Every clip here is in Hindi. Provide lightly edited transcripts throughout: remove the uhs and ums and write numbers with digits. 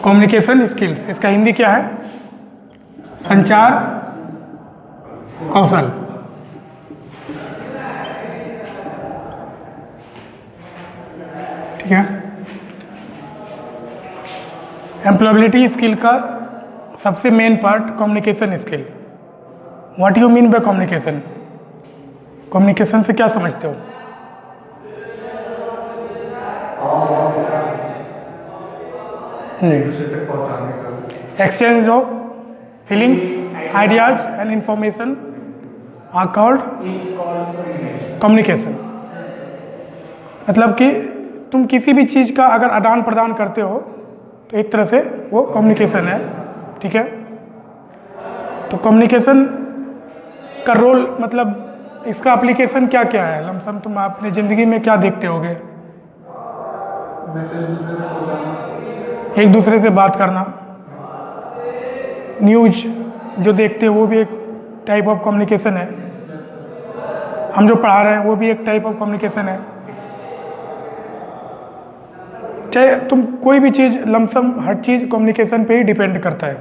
कम्युनिकेशन स्किल्स, इसका हिंदी क्या है? संचार कौशल। ठीक है। एम्प्लॉयबिलिटी स्किल का सबसे main part communication skill. What you mean by communication? Communication से क्या समझते हो? Exchange of feelings, ideas and information are called communication. मतलब कि तुम किसी भी चीज़ का अगर आदान प्रदान करते हो तो एक तरह से वो कम्युनिकेशन है। ठीक है। तो कम्युनिकेशन का रोल, मतलब इसका एप्लीकेशन क्या क्या है? लमसम तुम अपनी ज़िंदगी में क्या देखते होगे? एक दूसरे से बात करना, न्यूज जो देखते हो वो भी एक टाइप ऑफ कम्युनिकेशन है। हम जो पढ़ा रहे हैं वो भी एक टाइप ऑफ कम्युनिकेशन है। चाहे तुम कोई भी चीज़, लमसम हर चीज़ कम्युनिकेशन पे ही डिपेंड करता है।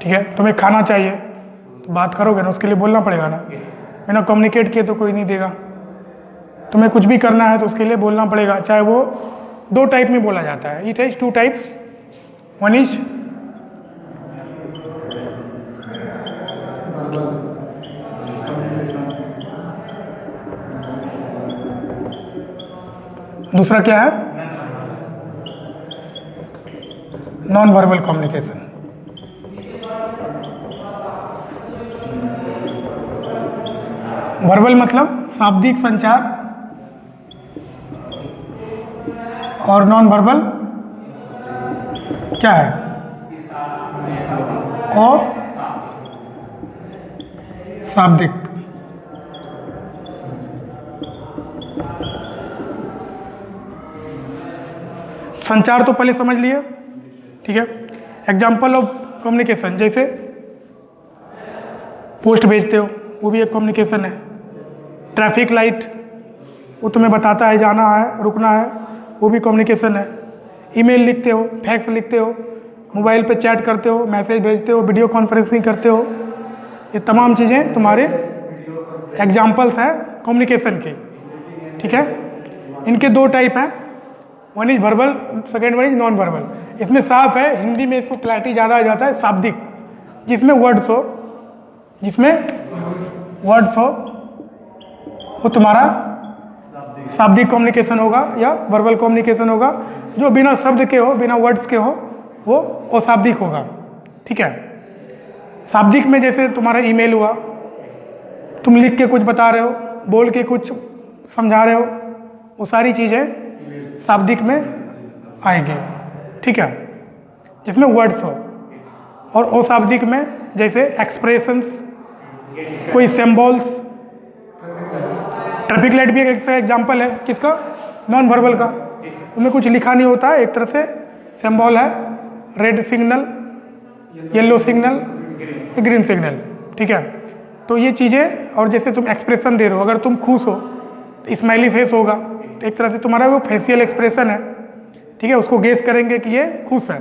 ठीक है। तुम्हें खाना चाहिए तो बात करोगे ना, उसके लिए बोलना पड़ेगा ना। बिना कम्युनिकेट किए तो कोई नहीं देगा। तुम्हें कुछ भी करना है तो उसके लिए बोलना पड़ेगा। चाहे वो दो टाइप में बोला जाता है। It is two types. One is दूसरा क्या है? Non verbal communication. वर्बल मतलब शाब्दिक संचार, और नॉन वर्बल क्या है? और शाब्दिक। संचार तो पहले समझ लिए। ठीक है। एग्जाम्पल ऑफ कम्युनिकेशन, जैसे पोस्ट भेजते हो वो भी एक कम्युनिकेशन है। ट्रैफिक लाइट वो तुम्हें बताता है जाना है, रुकना है, वो भी कम्युनिकेशन है। ईमेल लिखते हो, फैक्स लिखते हो, मोबाइल पे चैट करते हो, मैसेज भेजते हो, वीडियो कॉन्फ्रेंसिंग करते हो, ये तमाम चीज़ें तुम्हारे एग्जाम्पल्स हैं कम्युनिकेशन की। ठीक है। इनके दो टाइप हैं, one is verbal, second one is non verbal. इसमें साफ है, हिंदी में इसको क्लैरिटी ज़्यादा आ जाता है, शाब्दिक, जिसमें वर्ड्स हो, वो तुम्हारा शाब्दिक कम्युनिकेशन होगा या वर्बल कम्युनिकेशन होगा। जो बिना शब्द के हो, बिना वर्ड्स के हो, वो अशाब्दिक होगा। ठीक है। शाब्दिक में जैसे तुम्हारा ईमेल हुआ, तुम लिख के कुछ बता रहे हो, बोल के कुछ समझा रहे हो, वो सारी चीज़ें शाब्दिक में आएगी। ठीक है, जिसमें वर्ड्स हो। और अशाब्दिक में जैसे एक्सप्रेशंस, कोई सिंबल्स। ट्रैफिक लाइट भी एक एग्जाम्पल है, किसका? नॉन वर्बल का। उनमें कुछ लिखा नहीं होता है, एक तरह से सिंबल है, red signal, yellow signal, green signal. ठीक है। तो ये चीज़ें, और जैसे तुम एक्सप्रेशन दे रहे हो, अगर तुम खुश हो तो स्माइली फेस होगा, तो एक तरह से तुम्हारा वो फेशियल एक्सप्रेशन है। ठीक है। उसको गेस करेंगे कि ये खुश है।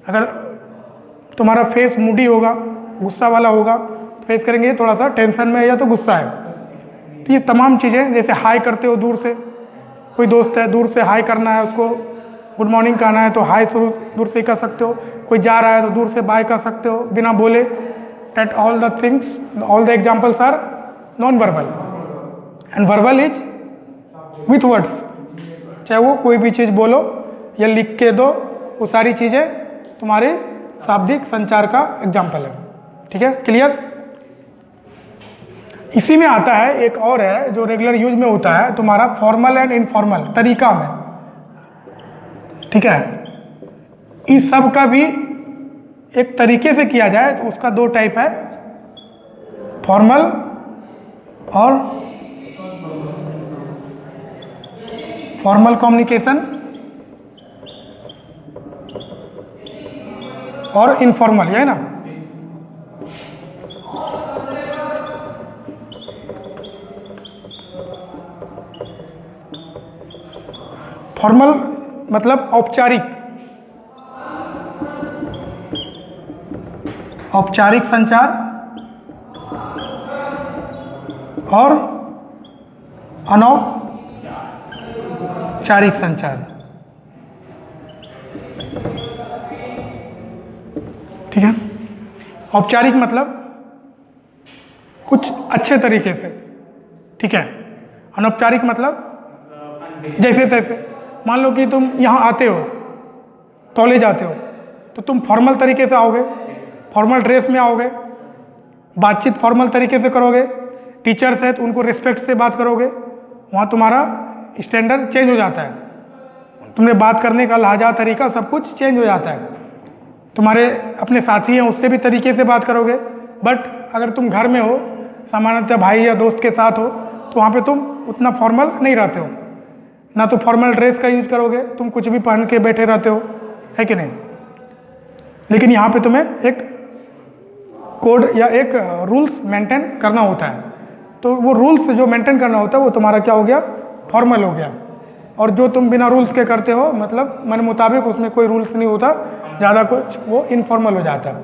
अगर तुम्हारा फेस मूडी होगा, गुस्सा वाला होगा, फेस करेंगे थोड़ा सा टेंशन में है या तो गुस्सा है। तो ये तमाम चीज़ें, जैसे हाई करते हो दूर से, कोई दोस्त है दूर से हाई करना है, उसको गुड मॉर्निंग कहना है तो हाई शुरू दूर से कर सकते हो। कोई जा रहा है तो दूर से बाय कर सकते हो बिना बोले। That all the things, all the examples are non verbal, and verbal is with words. चाहे वो कोई भी चीज़ बोलो या लिख के दो, वो सारी चीज़ें तुम्हारे शाब्दिक संचार का एग्जाम्पल है। ठीक है, क्लियर? इसी में आता है एक और है जो रेगुलर यूज में होता है, तुम्हारा फॉर्मल एंड इनफॉर्मल तरीका में। ठीक है। इस सब का भी एक तरीके से किया जाए तो उसका दो टाइप है, फॉर्मल और फॉर्मल कम्युनिकेशन और इनफॉर्मल, ये है ना। फॉर्मल मतलब औपचारिक, औपचारिक संचार और अनौपचारिक संचार। ठीक है, औपचारिक मतलब कुछ अच्छे तरीके से, ठीक है। अनौपचारिक मतलब जैसे तैसे। मान लो कि तुम यहाँ आते हो, कॉलेज आते हो, तो तुम फॉर्मल तरीके से आओगे, फॉर्मल ड्रेस में आओगे, बातचीत फॉर्मल तरीके से करोगे, टीचर्स है तो उनको रिस्पेक्ट से बात करोगे, वहाँ तुम्हारा स्टैंडर्ड चेंज हो जाता है, तुमने बात करने का लहजा तरीका सब कुछ चेंज हो जाता है। तुम्हारे अपने साथी हैं उससे भी तरीके से बात करोगे। बट अगर तुम घर में हो, सामान्यतः भाई या दोस्त के साथ हो, तो वहाँ पे तुम उतना फॉर्मल नहीं रहते हो, ना तो फॉर्मल ड्रेस का यूज करोगे, तुम कुछ भी पहन के बैठे रहते हो, है कि नहीं। लेकिन यहाँ पे तुम्हें एक कोड या एक रूल्स मेंटेन करना होता है, तो वो रूल्स जो मेंटेन करना होता है वो तुम्हारा क्या हो गया, फॉर्मल हो गया। और जो तुम बिना रूल्स के करते हो, मतलब मन मुताबिक, उसमें कोई रूल्स नहीं होता, ज़्यादा कुछ वो इनफॉर्मल हो जाता है।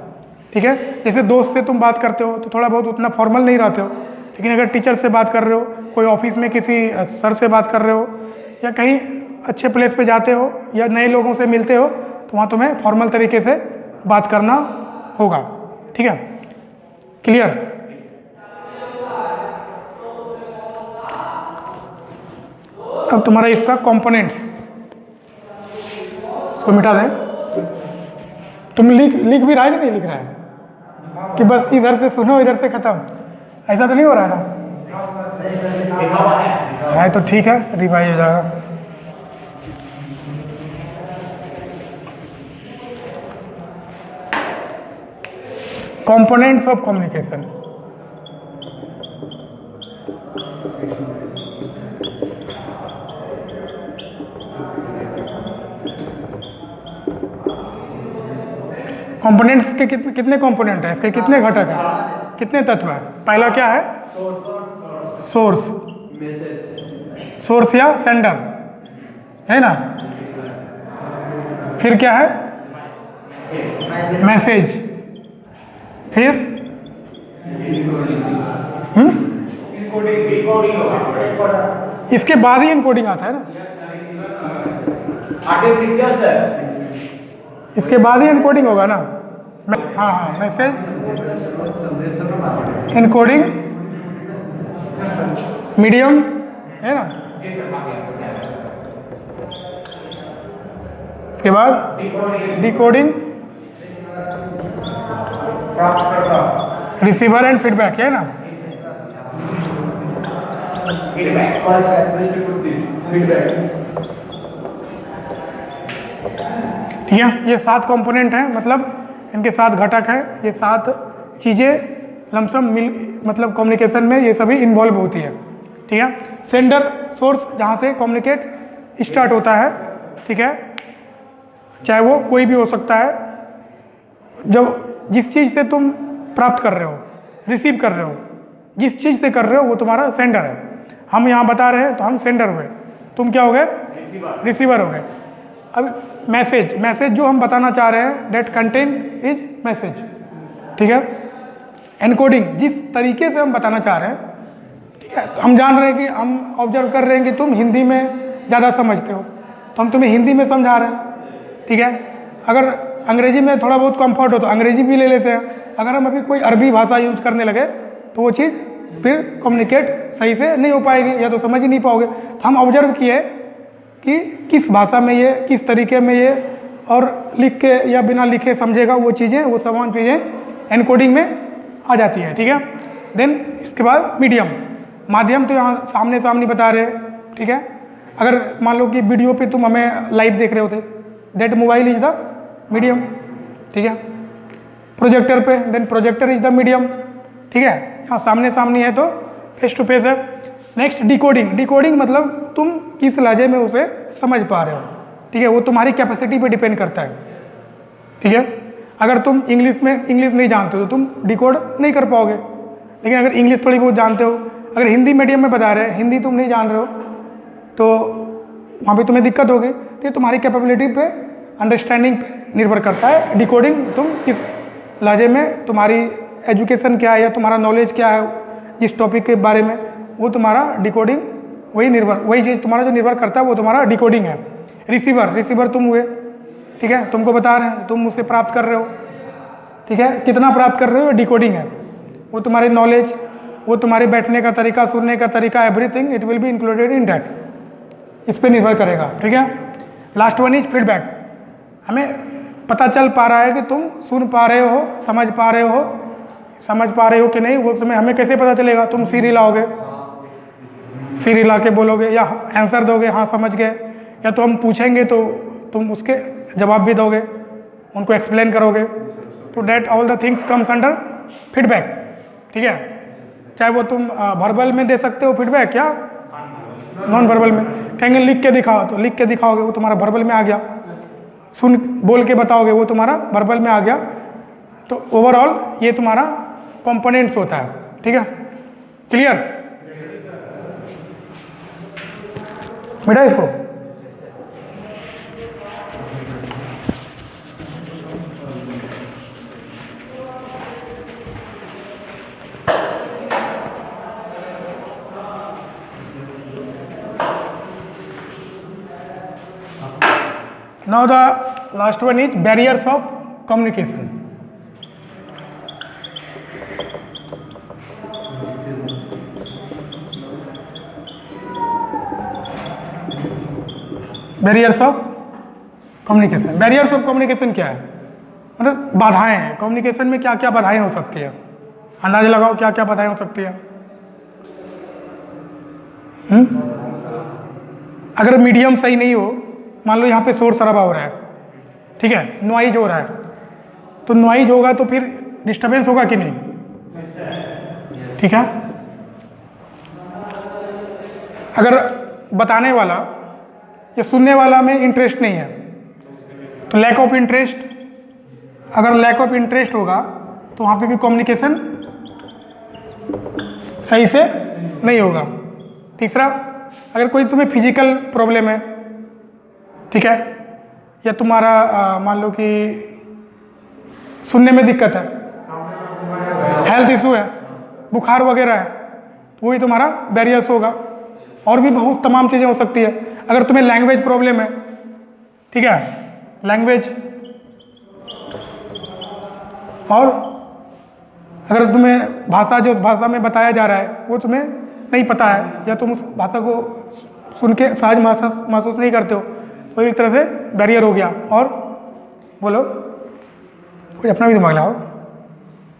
ठीक है, जैसे दोस्त से तुम बात करते हो तो थोड़ा बहुत उतना फॉर्मल नहीं रहते हो, लेकिन अगर टीचर से बात कर रहे हो, कोई ऑफिस में किसी सर से बात कर रहे हो, या कहीं अच्छे प्लेस पे जाते हो या नए लोगों से मिलते हो, तो वहाँ तुम्हें फॉर्मल तरीके से बात करना होगा। ठीक है, क्लियर। अब तुम्हारा इसका कंपोनेंट्स, इसको मिटा दें। तुम लिख भी रहा है कि नहीं लिख रहा है, कि बस इधर से सुनो इधर से खत्म, ऐसा तो नहीं हो रहा है ना। है तो ठीक है, रिवाइज हो जाएगा। Components of communication. कंपोनेंट्स के कितने कंपोनेंट हैं, इसके कितने घटक हैं, कितने तत्व हैं। पहला क्या है, सोर्स, सोर्स या सेंडर, है ना। फिर क्या है, मैसेज, फिर इसके बाद ही इनकोडिंग आता है ना, इसके बाद ही इनकोडिंग होगा ना। हाँ हाँ, मैसेज, इनकोडिंग, मीडियम, है ना। इसके बाद डिकोडिंग, रिसीवर एंड फीडबैक, है ना। ठीक है, ये 7 कंपोनेंट हैं, मतलब इनके 7 घटक हैं, ये 7 चीज़ें लमसम मतलब कम्युनिकेशन में ये सभी इन्वॉल्व होती है। ठीक है, सेंडर, सोर्स, जहाँ से कम्युनिकेट स्टार्ट होता है, ठीक है, चाहे वो कोई भी हो सकता है। जब जिस चीज़ से तुम प्राप्त कर रहे हो, रिसीव कर रहे हो, जिस चीज़ से कर रहे हो वो तुम्हारा सेंडर है। हम यहाँ बता रहे हैं तो हम सेंडर हुए, तुम क्या हो गए, रिसीवर हो गए। अब मैसेज, मैसेज जो हम बताना चाह रहे हैं, डेट कंटेंट इज मैसेज। ठीक है, एनकोडिंग, जिस तरीके से हम बताना चाह रहे हैं, ठीक है, हम जान रहे हैं कि हम ऑब्जर्व कर रहे हैं कि तुम हिंदी में ज़्यादा समझते हो, तो हम तुम्हें हिंदी में समझा रहे हैं। ठीक है, अगर अंग्रेजी में थोड़ा बहुत कंफर्ट हो तो अंग्रेजी भी ले लेते हैं। अगर हम अभी कोई अरबी भाषा यूज करने लगे तो वो चीज़ फिर कम्युनिकेट सही से नहीं हो पाएगी, या तो समझ ही नहीं पाओगे। तो हम ऑब्जर्व किए कि किस भाषा में ये, किस तरीके में ये, और लिख के या बिना लिखे समझेगा वो चीज़ें, वो तमाम चीज़ें एनकोडिंग में आ जाती है। ठीक है, देन इसके बाद मीडियम, माध्यम तो यहाँ सामने सामने बता रहे हैं। ठीक है, अगर मान लो कि वीडियो पे तुम हमें लाइव देख रहे होते, that mobile is the medium. ठीक है, प्रोजेक्टर पे, then projector is the medium. ठीक है, यहाँ सामने सामने है तो फेस टू फेस है। नेक्स्ट डिकोडिंग, डिकोडिंग मतलब तुम किस लहजे में उसे समझ पा रहे हो। ठीक है, वो तुम्हारी कैपेसिटी पे डिपेंड करता है। ठीक है, अगर तुम इंग्लिश नहीं जानते हो तो तुम डिकोड नहीं कर पाओगे, लेकिन अगर इंग्लिश थोड़ी बहुत जानते हो, अगर हिंदी मीडियम में बता रहे हैं, हिंदी तुम नहीं जान रहे हो, तो वहाँ पे तुम्हें दिक्कत होगी। तो ये तुम्हारी कैपेबिलिटी पे, अंडरस्टैंडिंग पे निर्भर करता है, डिकोडिंग तुम किस लहजे में तुम्हारी एजुकेशन क्या है या तुम्हारा नॉलेज क्या है जिस टॉपिक के बारे में, वो तुम्हारा डिकोडिंग वही चीज़ तुम्हारा जो निर्भर करता है वो तुम्हारा डिकोडिंग है। रिसीवर तुम हुए, ठीक है, तुमको बता रहे हैं, तुम उससे प्राप्त कर रहे हो, ठीक है, कितना प्राप्त कर रहे हो डिकोडिंग है। वो तुम्हारी नॉलेज, वो तुम्हारे बैठने का तरीका, सुनने का तरीका, everything it will be included in that, इस पर निर्भर करेगा, ठीक है। Last one is feedback. हमें पता चल पा रहा है कि तुम सुन पा रहे हो, समझ पा रहे हो कि नहीं, वो तुम्हें हमें कैसे पता चलेगा? तुम सीरी लाओगे, सीरी ला के बोलोगे या आंसर दोगे हाँ समझ गए, या तो हम पूछेंगे तो तुम उसके जवाब भी दोगे, उनको एक्सप्लेन करोगे। तो that all the things comes under feedback, ठीक है। चाहे वो तुम वर्बल में दे सकते हो फीडबैक या नॉन वर्बल में। कहेंगे लिख के दिखाओ, तो लिख के दिखाओगे, वो तुम्हारा वर्बल में आ गया। बोल के बताओगे, वो तुम्हारा वर्बल में आ गया। तो ओवरऑल ये तुम्हारा कंपोनेंट्स होता है, ठीक है। क्लियर बेटा? इसको now the last one is barriers of communication. Barriers of communication. Barriers of communication क्या है? मतलब बाधाएं हैं कम्युनिकेशन में। क्या क्या बाधाएं हो सकती है? अंदाजा लगाओ क्या क्या बाधाएं हो सकती है। अगर मीडियम सही नहीं हो, मान लो यहाँ पे शोर शराबा हो रहा है, ठीक है, नॉइज हो रहा है, तो नॉइज होगा तो फिर डिस्टर्बेंस होगा कि नहीं? ठीक है। अगर बताने वाला या सुनने वाला में इंटरेस्ट नहीं है तो लैक ऑफ इंटरेस्ट, अगर लैक ऑफ इंटरेस्ट होगा तो वहाँ पे भी कम्युनिकेशन सही से नहीं होगा। तीसरा, अगर कोई तुम्हें फिजिकल प्रॉब्लम है, ठीक है, या तुम्हारा मान लो कि सुनने में दिक्कत है, हेल्थ इशू है, बुखार वगैरह है, तो वही तुम्हारा बैरियर्स होगा। और भी बहुत तमाम चीज़ें हो सकती है। अगर तुम्हें लैंग्वेज प्रॉब्लम है, ठीक है, लैंग्वेज, और अगर तुम्हें भाषा, जो उस भाषा में बताया जा रहा है वो तुम्हें नहीं पता है, या तुम उस भाषा को सुन के सहज महसूस नहीं करते हो, तो एक तरह से बैरियर हो गया। और बोलो, कुछ अपना भी दिमाग लगाओ।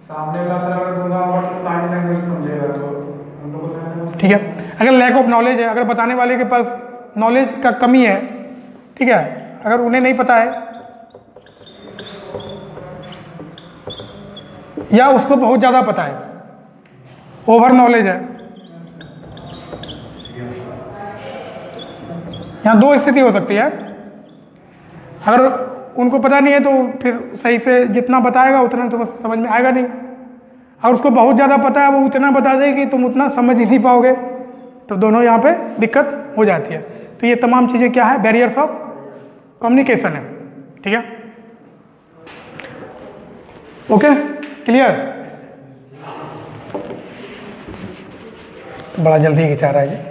सामने वाला सर अगर बोला होगा तो साइन लैंग्वेज समझेगा तो हम लोग को समझ। ठीक है। अगर लैक ऑफ नॉलेज है, अगर बताने वाले के पास नॉलेज का कमी है, ठीक है, अगर उन्हें नहीं पता है या उसको बहुत ज़्यादा पता है, ओवर नॉलेज है, यहाँ दो स्थिति हो सकती है। अगर उनको पता नहीं है तो फिर सही से जितना बताएगा उतना तो समझ में आएगा नहीं। और उसको बहुत ज़्यादा पता है, वो उतना बता दे कि तुम उतना समझ ही नहीं पाओगे, तो दोनों यहाँ पे दिक्कत हो जाती है। तो ये तमाम चीज़ें क्या है? बैरियर्स ऑफ कम्युनिकेशन है, ठीक है। Okay, clear? बड़ा जल्दी खिंचा रहा है जी।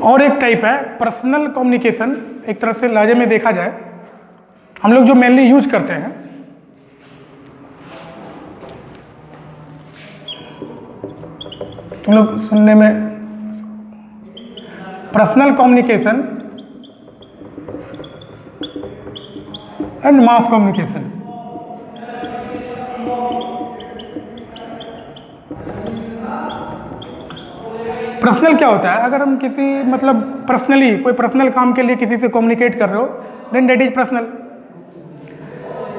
और एक टाइप है पर्सनल कम्युनिकेशन। एक तरह से लहजे में देखा जाए, हम लोग जो मेनली यूज करते हैं, तुम लोग सुनने में, personal communication and mass communication. Personal क्या होता है? अगर हम किसी, मतलब पर्सनली कोई पर्सनल काम के लिए किसी से कम्युनिकेट कर रहे हो, देन दैट इज पर्सनल।